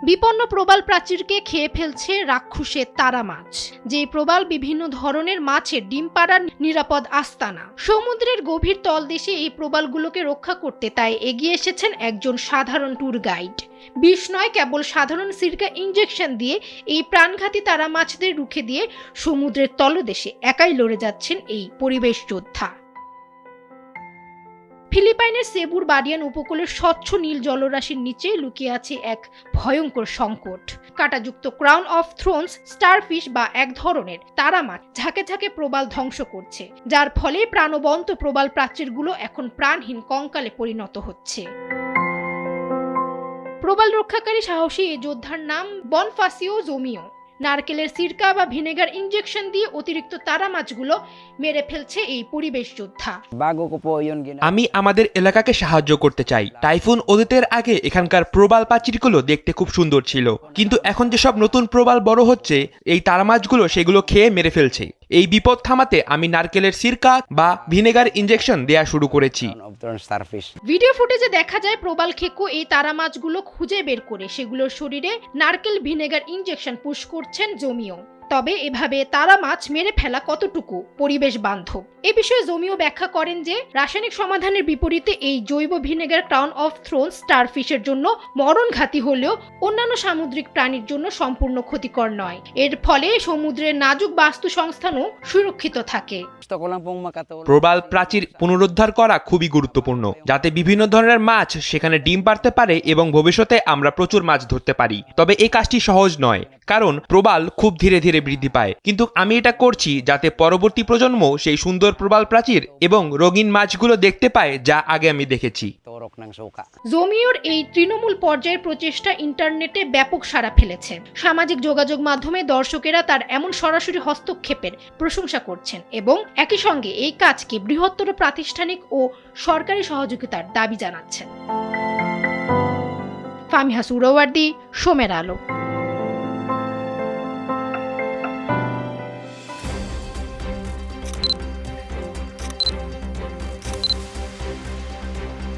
বিপন্ন প্রবাল প্রাচীরকে খেয়ে ফেলছে রাক্ষসের তারা মাছ। যে প্রবাল বিভিন্ন ধরনের মাছের ডিম পাড়ার নিরাপদ আস্তানা। সমুদ্রের গভীর তলদেশে এই প্রবালগুলোকে রক্ষা করতে তাই এগিয়ে এসেছেন একজন সাধারণ ট্যুর গাইড। বিষ নয়, কেবল সাধারণ সিরকা ইনজেকশন দিয়ে এই প্রাণঘাতী তারা মাছদের রুখে দিয়ে সমুদ্রের তলদেশে একাই লড়ে যাচ্ছেন এই পরিবেশ যোদ্ধা। ফিলিপাইনের সেবুর বাডিয়ান উপকূলের স্বচ্ছ নীল জলরাশির নিচে লুকিয়ে আছে এক ভয়ঙ্কর সংকট। কাঁটাযুক্ত ক্রাউন অফ থ্রোনস স্টারফিশ বা এক ধরনের তারা মাছ ঝাঁকে ঝাঁকে প্রবাল ধ্বংস করছে, যার ফলে প্রাণবন্ত প্রবাল প্রাচীরগুলো এখন প্রাণহীন কঙ্কালে পরিণত হচ্ছে। প্রবাল রক্ষাকারী সাহসী এই যোদ্ধার নাম বনফাসিও জোমিও। নারকেলের সিরকা বা ভিনেগার ইনজেকশন দিয়ে অতিরিক্ত তারা মাছগুলো মেরে ফেলছে এই পরিবেশ যোদ্ধা। আমি আমাদের এলাকাকে সাহায্য করতে চাই। টাইফুন অতীতের আগে এখানকার প্রবাল প্রাচীরগুলো দেখতে খুব সুন্দর ছিল, কিন্তু এখন যেসব নতুন প্রবাল বড় হচ্ছে এই তারা মাছগুলো সেগুলো খেয়ে মেরে ফেলছে। এই বিপদ থামাতে আমি নারকেলের সিরকা বা ভিনেগার ইনজেকশন দেয়া শুরু করেছি। ভিডিও ফুটেজে দেখা যায় প্রবাল খেকো এই তারা মাছগুলো খুঁজে বের করে সেগুলোর শরীরে নারকেল ভিনেগার ইনজেকশন পুশ করছেন জোমিও। তবে এভাবে তারা মাছ মেরে ফেলা কতটুকু পরিবেশ বান্ধব, এ বিষয়ে জোমিও ব্যাখ্যা করেন যে রাসায়নিক সমাধানের বিপরীতে এই জৈব ভিনেগার ক্রাউন অফ থ্রোনস স্টারফিশের জন্য মরণঘাতী হলেও অন্যান্য সামুদ্রিক প্রাণীর জন্য সম্পূর্ণ ক্ষতিকর নয়। এর ফলে সমুদ্রের নাজুক বাস্তু সংস্থানও সুরক্ষিত থাকে। প্রবাল প্রাচীর পুনরুদ্ধার করা খুবই গুরুত্বপূর্ণ, যাতে বিভিন্ন ধরনের মাছ সেখানে ডিম পাড়তে পারে এবং ভবিষ্যতে আমরা প্রচুর মাছ ধরতে পারি। তবে এই কাজটি সহজ নয়, কারণ প্রবাল খুব ধীরে ধীরে বৃদ্ধি পায়, কিন্তু আমি এটা করছি যাতে পরবর্তী প্রজন্ম সেই সুন্দর প্রবাল প্রাচীর এবং রঙিন মাছগুলো দেখতে পায় যা আগে আমি দেখেছি। জোমিওর এই তৃণমূল পর্যায়ের প্রচেষ্টা ইন্টারনেটে ব্যাপক সাড়া ফেলেছে। সামাজিক যোগাযোগ মাধ্যমে দর্শকেরা তার এমন সরাসরি হস্তক্ষেপের প্রশংসা করছেন এবং একই সঙ্গে এই কাজকে বৃহত্তর প্রাতিষ্ঠানিক ও সরকারি সহযোগিতার দাবি জানাচ্ছেন। ফামিহা সুরাওয়ার্দী, সোমের আলো।